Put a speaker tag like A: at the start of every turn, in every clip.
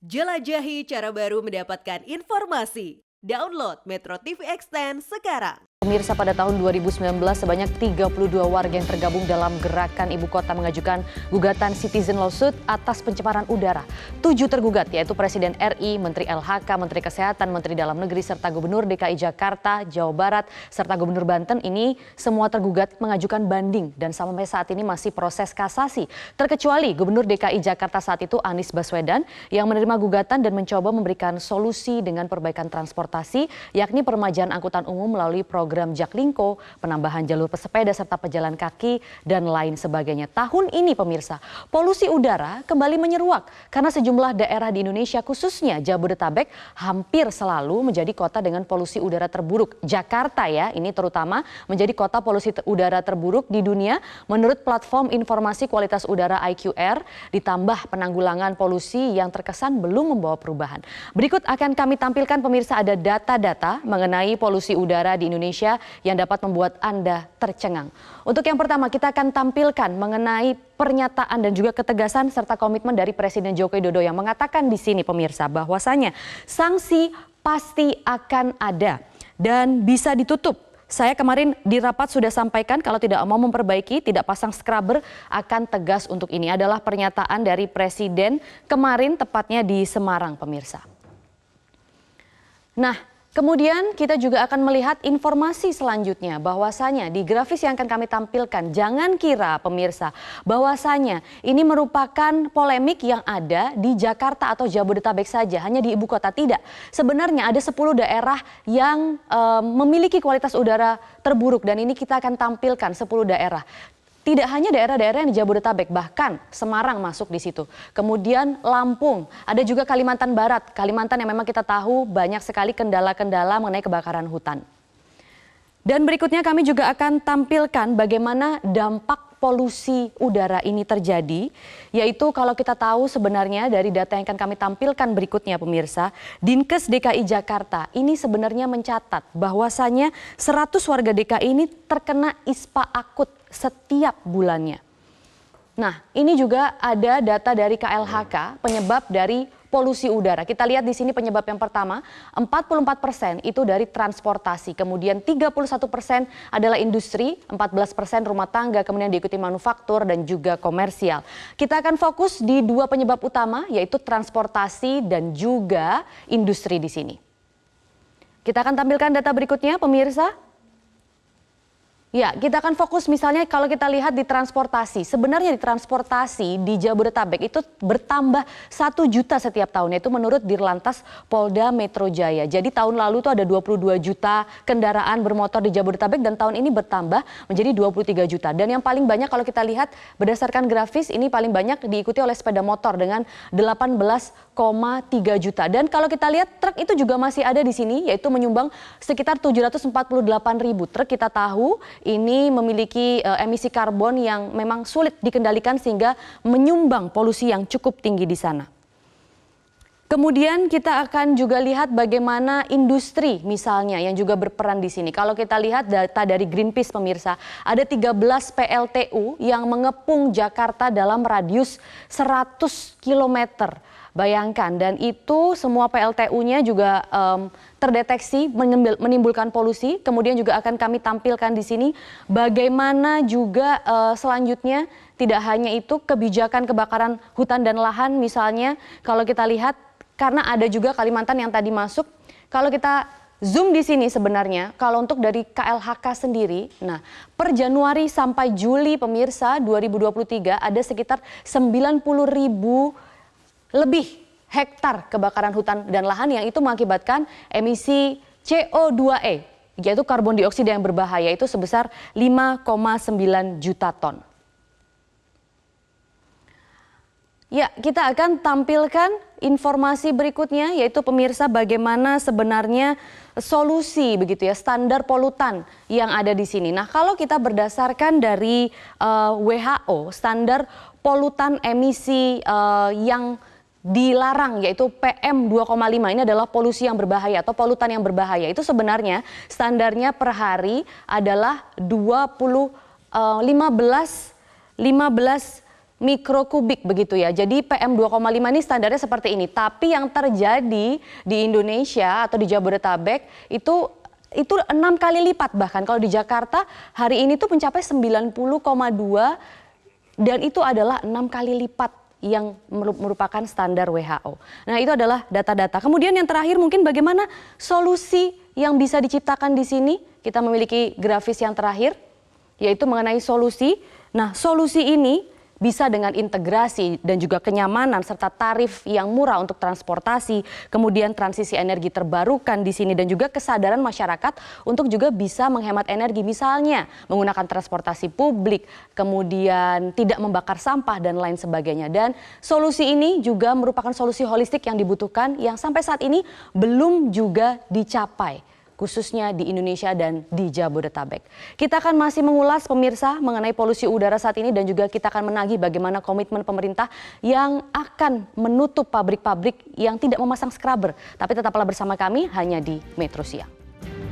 A: Jelajahi cara baru mendapatkan informasi. Download Metro TV Extend sekarang.
B: Pemirsa, pada tahun 2019 sebanyak 32 warga yang tergabung dalam gerakan Ibu Kota mengajukan gugatan citizen lawsuit atas pencemaran udara. 7 tergugat yaitu Presiden RI, Menteri LHK, Menteri Kesehatan, Menteri Dalam Negeri, serta Gubernur DKI Jakarta, Jawa Barat, serta Gubernur Banten. Ini semua tergugat mengajukan banding dan sampai saat ini masih proses kasasi. Terkecuali Gubernur DKI Jakarta saat itu Anies Baswedan yang menerima gugatan dan mencoba memberikan solusi dengan perbaikan transportasi, yakni peremajaan angkutan umum melalui program Jaklingko, penambahan jalur pesepeda serta pejalan kaki dan lain sebagainya. Tahun ini pemirsa, polusi udara kembali menyeruak karena sejumlah daerah di Indonesia khususnya Jabodetabek hampir selalu menjadi kota dengan polusi udara terburuk. Jakarta ya, ini terutama menjadi kota polusi udara terburuk di dunia menurut platform informasi kualitas udara IQR, ditambah penanggulangan polusi yang terkesan belum membawa perubahan. Berikut akan kami tampilkan pemirsa, ada data-data mengenai polusi udara di Indonesia yang dapat membuat Anda tercengang. Untuk yang pertama, kita akan tampilkan mengenai pernyataan dan juga ketegasan serta komitmen dari Presiden Joko Widodo yang mengatakan di sini pemirsa bahwasanya sanksi pasti akan ada dan bisa ditutup. Saya kemarin di rapat sudah sampaikan kalau tidak mau memperbaiki, tidak pasang scrubber, akan tegas untuk ini. Adalah pernyataan dari Presiden kemarin tepatnya di Semarang pemirsa. Nah, kemudian kita juga akan melihat informasi selanjutnya bahwasanya di grafis yang akan kami tampilkan, jangan kira pemirsa bahwasanya ini merupakan polemik yang ada di Jakarta atau Jabodetabek saja, hanya di ibu kota. Tidak. Sebenarnya ada 10 daerah yang memiliki kualitas udara terburuk dan ini kita akan tampilkan 10 daerah. Tidak hanya daerah-daerah yang di Jabodetabek, bahkan Semarang masuk di situ. Kemudian Lampung, ada juga Kalimantan Barat. Kalimantan yang memang kita tahu banyak sekali kendala-kendala mengenai kebakaran hutan. Dan berikutnya kami juga akan tampilkan bagaimana dampak polusi udara ini terjadi. Yaitu kalau kita tahu sebenarnya dari data yang akan kami tampilkan berikutnya pemirsa, Dinkes DKI Jakarta ini sebenarnya mencatat bahwasanya 100 warga DKI ini terkena ISPA akut setiap bulannya. Nah, ini juga ada data dari KLHK penyebab dari polusi udara. Kita lihat di sini penyebab yang pertama, 44% itu dari transportasi, kemudian 31% adalah industri, 14% rumah tangga, kemudian diikuti manufaktur dan juga komersial. Kita akan fokus di 2 penyebab utama, yaitu transportasi dan juga industri di sini. Kita akan tampilkan data berikutnya pemirsa. Ya, kita akan fokus misalnya kalau kita lihat di transportasi. Sebenarnya di transportasi di Jabodetabek itu bertambah 1 juta setiap tahunnya, itu menurut Dirlantas Polda Metro Jaya. Jadi tahun lalu itu ada 22 juta kendaraan bermotor di Jabodetabek dan tahun ini bertambah menjadi 23 juta. Dan yang paling banyak kalau kita lihat berdasarkan grafis ini paling banyak diikuti oleh sepeda motor dengan 18,3 juta. Dan kalau kita lihat truk itu juga masih ada di sini, yaitu menyumbang sekitar 748 ribu truk. Kita tahu ini memiliki emisi karbon yang memang sulit dikendalikan sehingga menyumbang polusi yang cukup tinggi di sana. Kemudian kita akan juga lihat bagaimana industri misalnya yang juga berperan di sini. Kalau kita lihat data dari Greenpeace pemirsa, ada 13 PLTU yang mengepung Jakarta dalam radius 100 km. Bayangkan, dan itu semua PLTU-nya juga terdeteksi menimbulkan polusi. Kemudian juga akan kami tampilkan di sini bagaimana juga selanjutnya tidak hanya itu kebijakan kebakaran hutan dan lahan misalnya kalau kita lihat, karena ada juga Kalimantan yang tadi masuk. Kalau kita zoom di sini sebenarnya kalau untuk dari KLHK sendiri, nah per Januari sampai Juli pemirsa 2023 ada sekitar 90.000 lebih hektar kebakaran hutan dan lahan yang itu mengakibatkan emisi CO2e, yaitu karbon dioksida yang berbahaya, itu sebesar 5,9 juta ton. Ya, kita akan tampilkan informasi berikutnya, yaitu pemirsa bagaimana sebenarnya solusi begitu ya, standar polutan yang ada di sini. Nah, kalau kita berdasarkan dari WHO, standar polutan emisi yang dilarang yaitu PM 2,5 ini adalah polusi yang berbahaya atau polutan yang berbahaya. Itu sebenarnya standarnya per hari adalah 15 mikrokubik begitu ya. Jadi PM2,5 ini standarnya seperti ini. Tapi yang terjadi di Indonesia atau di Jabodetabek itu 6 kali lipat, bahkan kalau di Jakarta hari ini tuh mencapai 90,2 dan itu adalah 6 kali lipat yang merupakan standar WHO. Nah, itu adalah data-data. Kemudian yang terakhir mungkin bagaimana solusi yang bisa diciptakan di sini. Kita memiliki grafis yang terakhir yaitu mengenai solusi. Nah, solusi ini bisa dengan integrasi dan juga kenyamanan serta tarif yang murah untuk transportasi, kemudian transisi energi terbarukan di sini dan juga kesadaran masyarakat untuk juga bisa menghemat energi, misalnya menggunakan transportasi publik, kemudian tidak membakar sampah dan lain sebagainya. Dan solusi ini juga merupakan solusi holistik yang dibutuhkan yang sampai saat ini belum juga dicapai, khususnya di Indonesia dan di Jabodetabek. Kita akan masih mengulas pemirsa mengenai polusi udara saat ini dan juga kita akan menagih bagaimana komitmen pemerintah yang akan menutup pabrik-pabrik yang tidak memasang scrubber. Tapi tetaplah bersama kami hanya di Metro Siang.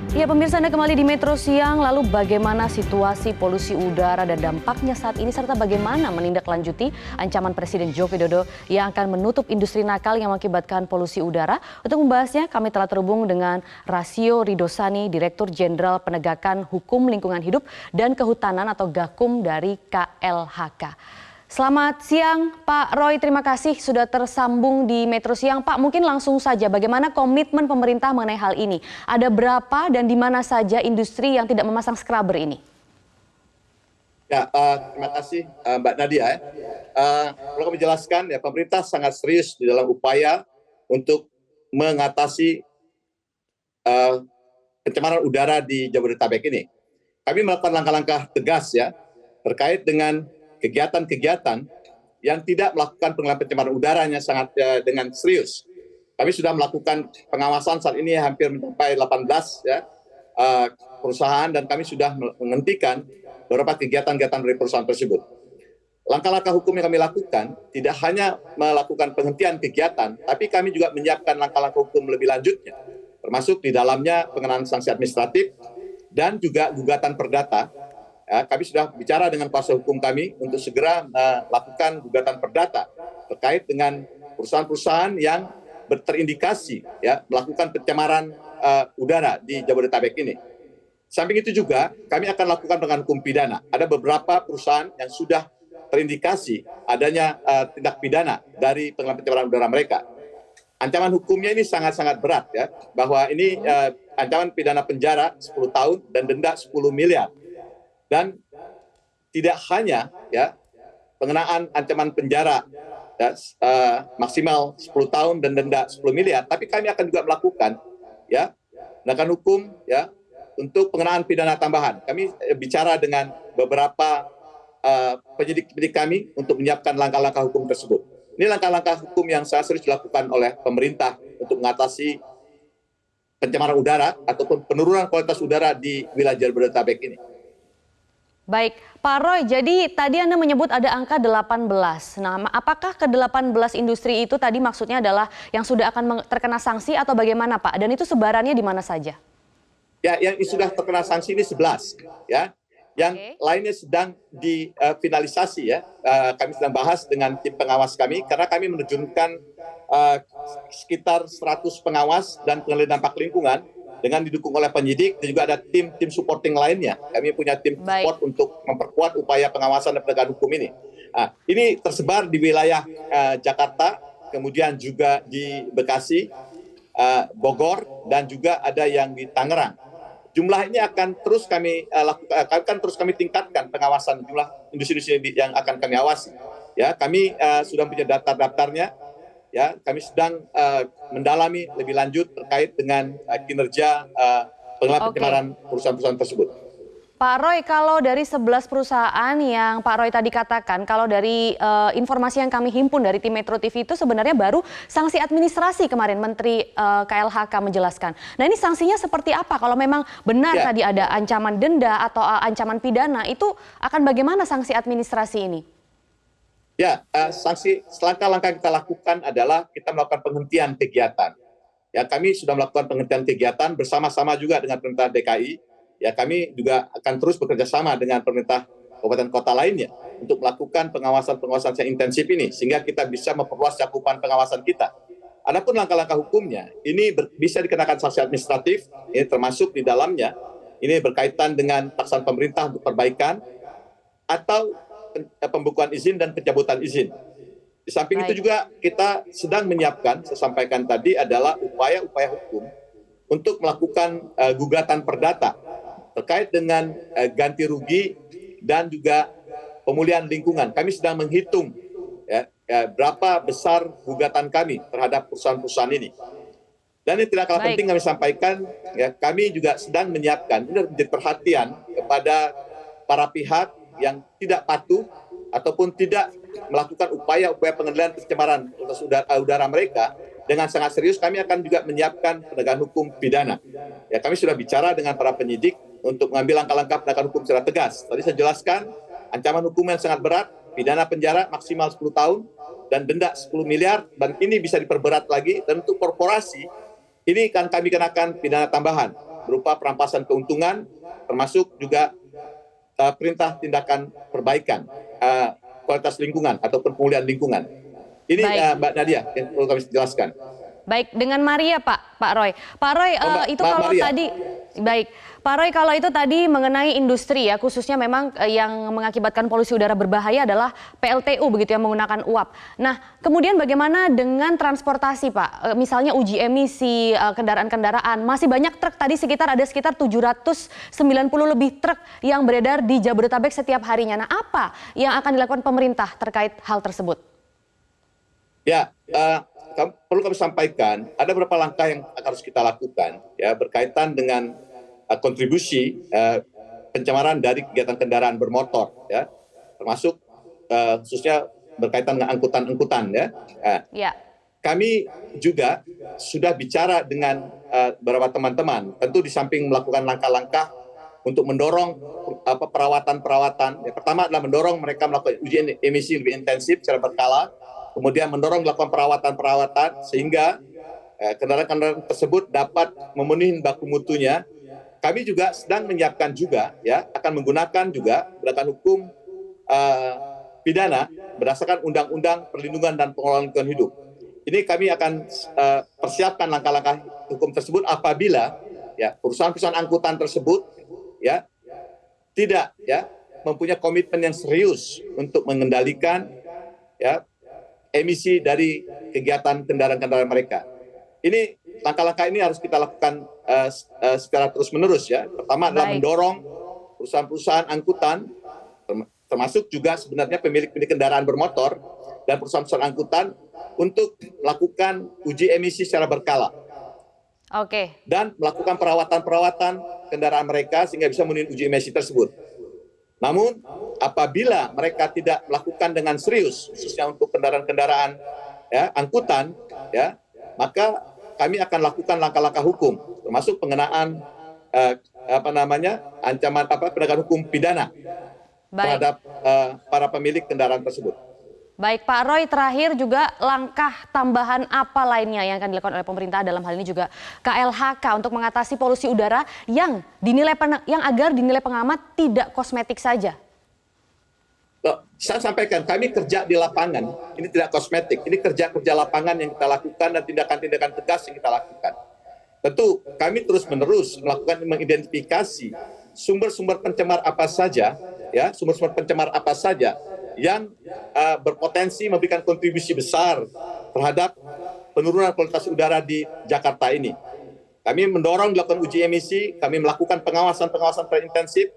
B: Ya pemirsa, Anda kembali di Metro Siang. Lalu bagaimana situasi polusi udara dan dampaknya saat ini serta bagaimana menindaklanjuti ancaman Presiden Joko Widodo yang akan menutup industri nakal yang mengakibatkan polusi udara. Untuk membahasnya kami telah terhubung dengan Rasio Ridosani, Direktur Jenderal Penegakan Hukum Lingkungan Hidup dan Kehutanan atau Gakum dari KLHK. Selamat siang Pak Roy, terima kasih sudah tersambung di Metro Siang. Pak, mungkin langsung saja bagaimana komitmen pemerintah mengenai hal ini? Ada berapa dan di mana saja industri yang tidak memasang scrubber ini?
C: Ya, terima kasih Mbak Nadia. Perlu kami jelaskan ya, pemerintah sangat serius di dalam upaya untuk mengatasi pencemaran udara di Jabodetabek ini. Kami melakukan langkah-langkah tegas ya terkait dengan kegiatan-kegiatan yang tidak melakukan pengelolaan pencemaran udaranya sangat dengan serius. Kami sudah melakukan pengawasan saat ini hampir mencapai 18 ya, perusahaan dan kami sudah menghentikan beberapa kegiatan-kegiatan dari perusahaan tersebut. Langkah-langkah hukum yang kami lakukan tidak hanya melakukan penghentian kegiatan, tapi kami juga menyiapkan langkah-langkah hukum lebih lanjutnya, termasuk di dalamnya pengenaan sanksi administratif dan juga gugatan perdata. Ya, kami sudah bicara dengan kuasa hukum kami untuk segera melakukan gugatan perdata terkait dengan perusahaan-perusahaan yang terindikasi ya melakukan pencemaran udara di Jabodetabek ini. Samping itu juga kami akan lakukan dengan hukum pidana. Ada beberapa perusahaan yang sudah terindikasi adanya tindak pidana dari pengelolaan pencemaran udara mereka. Ancaman hukumnya ini sangat-sangat berat ya, bahwa ini ancaman pidana penjara 10 tahun dan denda 10 miliar. Dan tidak hanya ya pengenaan ancaman penjara ya, maksimal 10 tahun dan denda 10 miliar, tapi kami akan juga melakukan ya tindakan hukum ya untuk pengenaan pidana tambahan. Kami bicara dengan beberapa penyidik kami untuk menyiapkan langkah-langkah hukum tersebut. Ini langkah-langkah hukum yang sangat serius dilakukan oleh pemerintah untuk mengatasi pencemaran udara ataupun penurunan kualitas udara di wilayah Jabodetabek ini.
B: Baik, Pak Roy, jadi tadi Anda menyebut ada angka 18. Nah, apakah ke-18 industri itu tadi maksudnya adalah yang sudah akan terkena sanksi atau bagaimana Pak? Dan itu sebarannya di mana saja?
C: Ya, yang sudah terkena sanksi ini 11. Ya. Yang lainnya sedang difinalisasi ya. Kami sedang bahas dengan tim pengawas kami karena kami menerjunkan sekitar 100 pengawas dan pengendali dampak lingkungan dengan didukung oleh penyidik dan juga ada tim supporting lainnya. Kami punya tim support untuk memperkuat upaya pengawasan dan penegakan hukum ini. Nah, ini tersebar di wilayah Jakarta, kemudian juga di Bekasi, Bogor, dan juga ada yang di Tangerang. Jumlah ini akan terus kami tingkatkan pengawasan jumlah industri-industri yang akan kami awasi. Ya, kami sudah punya daftarnya. Ya, kami sedang mendalami lebih lanjut terkait dengan kinerja pengelolaan pencemaran perusahaan-perusahaan tersebut.
B: Pak Roy, kalau dari 11 perusahaan yang Pak Roy tadi katakan, kalau dari informasi yang kami himpun dari tim Metro TV itu sebenarnya baru sanksi administrasi kemarin Menteri KLHK menjelaskan. Nah, ini sanksinya seperti apa? Kalau memang benar tadi ada ancaman denda atau ancaman pidana, itu akan bagaimana sanksi administrasi ini?
C: Ya, sanksi langkah-langkah kita lakukan adalah kita melakukan penghentian kegiatan. Ya, kami sudah melakukan penghentian kegiatan bersama-sama juga dengan pemerintah DKI. Ya, kami juga akan terus bekerja sama dengan pemerintah kabupaten kota lainnya untuk melakukan pengawasan-pengawasan yang intensif ini, sehingga kita bisa memperluas cakupan pengawasan kita. Adapun langkah-langkah hukumnya, ini bisa dikenakan sanksi administratif, ini termasuk di dalamnya, ini berkaitan dengan paksaan pemerintah untuk perbaikan, atau pembukuan izin dan pencabutan izin. Di samping itu juga kita sedang menyiapkan, saya sampaikan tadi, adalah upaya-upaya hukum untuk melakukan gugatan perdata terkait dengan ganti rugi dan juga pemulihan lingkungan. Kami sedang menghitung berapa besar gugatan kami terhadap perusahaan-perusahaan ini. Dan yang tidak kalah penting kami sampaikan, kami juga sedang menyiapkan, ini menjadi perhatian kepada para pihak yang tidak patuh ataupun tidak melakukan upaya-upaya pengendalian pencemaran kualitas udara mereka dengan sangat serius. Kami akan juga menyiapkan penegakan hukum pidana. Ya, kami sudah bicara dengan para penyidik untuk mengambil langkah-langkah penegakan hukum secara tegas. Tadi saya jelaskan ancaman hukum yang sangat berat, pidana penjara maksimal 10 tahun dan denda 10 miliar, dan ini bisa diperberat lagi. Dan untuk korporasi ini akan kami kenakan pidana tambahan berupa perampasan keuntungan, termasuk juga perintah tindakan perbaikan kualitas lingkungan ataupun pemulihan lingkungan. Ini Mbak Nadia yang perlu kami jelaskan.
B: Baik, dengan Maria Pak Roy. Pak Roy, itu
C: Mbak
B: kalau
C: Maria.
B: tadi, baik. Pak Roy, kalau itu tadi mengenai industri ya, khususnya memang yang mengakibatkan polusi udara berbahaya adalah PLTU begitu yang menggunakan uap. Nah, kemudian bagaimana dengan transportasi Pak? Misalnya uji emisi kendaraan-kendaraan, masih banyak truk, tadi ada sekitar 790 lebih truk yang beredar di Jabodetabek setiap harinya. Nah, apa yang akan dilakukan pemerintah terkait hal tersebut?
C: Ya, perlu kami sampaikan, ada beberapa langkah yang harus kita lakukan ya berkaitan dengan kontribusi pencemaran dari kegiatan kendaraan bermotor, ya, termasuk khususnya berkaitan dengan angkutan-angkutan, ya.
B: Ya.
C: Kami juga sudah bicara dengan beberapa teman-teman, tentu di samping melakukan langkah-langkah untuk mendorong perawatan-perawatan. Yang pertama adalah mendorong mereka melakukan uji emisi lebih intensif secara berkala, kemudian mendorong melakukan perawatan-perawatan sehingga kendaraan-kendaraan tersebut dapat memenuhi baku mutunya. Kami juga sedang menyiapkan juga, ya, akan menggunakan juga penegakan hukum pidana berdasarkan Undang-Undang Perlindungan dan Pengelolaan Lingkungan Hidup. Ini kami akan persiapkan langkah-langkah hukum tersebut apabila ya perusahaan-perusahaan angkutan tersebut ya tidak ya mempunyai komitmen yang serius untuk mengendalikan ya emisi dari kegiatan kendaraan-kendaraan mereka. Ini langkah-langkah ini harus kita lakukan secara terus-menerus ya. Pertama adalah mendorong perusahaan-perusahaan angkutan, termasuk juga sebenarnya pemilik-pemilik kendaraan bermotor dan perusahaan-perusahaan angkutan untuk melakukan uji emisi secara berkala.
B: Oke.
C: Dan melakukan perawatan-perawatan kendaraan mereka sehingga bisa memenuhi uji emisi tersebut. Namun apabila mereka tidak melakukan dengan serius, khususnya untuk kendaraan-kendaraan ya, angkutan, ya, maka kami akan lakukan langkah-langkah hukum, termasuk pengenaan ancaman penegakan hukum pidana terhadap para pemilik kendaraan tersebut.
B: Baik Pak Roy, terakhir juga langkah tambahan apa lainnya yang akan dilakukan oleh pemerintah dalam hal ini juga KLHK untuk mengatasi polusi udara yang agar dinilai pengamat tidak kosmetik saja?
C: Loh, saya sampaikan, kami kerja di lapangan, ini tidak kosmetik, ini kerja-kerja lapangan yang kita lakukan dan tindakan-tindakan tegas yang kita lakukan. Tentu kami terus-menerus melakukan mengidentifikasi sumber-sumber pencemar apa saja, ya, sumber-sumber pencemar apa saja yang berpotensi memberikan kontribusi besar terhadap penurunan kualitas udara di Jakarta ini. Kami mendorong dilakukan uji emisi, kami melakukan pengawasan-pengawasan terintensif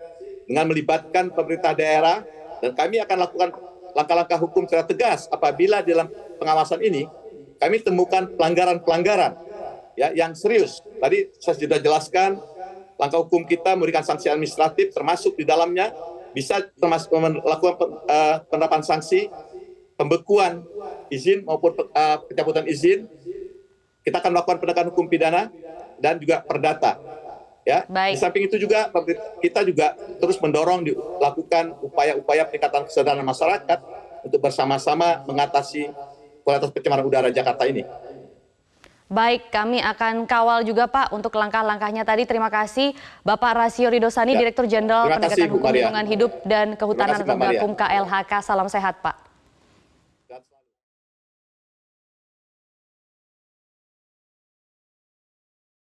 C: dengan melibatkan pemerintah daerah, dan kami akan lakukan langkah-langkah hukum secara tegas apabila dalam pengawasan ini kami temukan pelanggaran-pelanggaran ya yang serius. Tadi saya sudah jelaskan langkah hukum kita memberikan sanksi administratif, termasuk di dalamnya bisa termasuk melakukan penerapan sanksi, pembekuan izin maupun pencabutan izin. Kita akan melakukan penegakan hukum pidana dan juga perdata. Ya, di samping itu juga kita juga terus mendorong dilakukan upaya-upaya peningkatan kesadaran masyarakat untuk bersama-sama mengatasi kualitas pencemaran udara Jakarta ini.
B: Baik, kami akan kawal juga Pak untuk langkah-langkahnya tadi. Terima kasih Bapak Rasio Ridosani,
C: Ya.
B: Direktur Jenderal
C: Terima kasih,
B: Penegakan
C: Bu
B: Hukum
C: Maria.
B: Lingkungan Hidup dan Kehutanan
C: Terima kasih,
B: atau
C: Mbak Maria.
B: Gakum KLHK. Salam sehat Pak.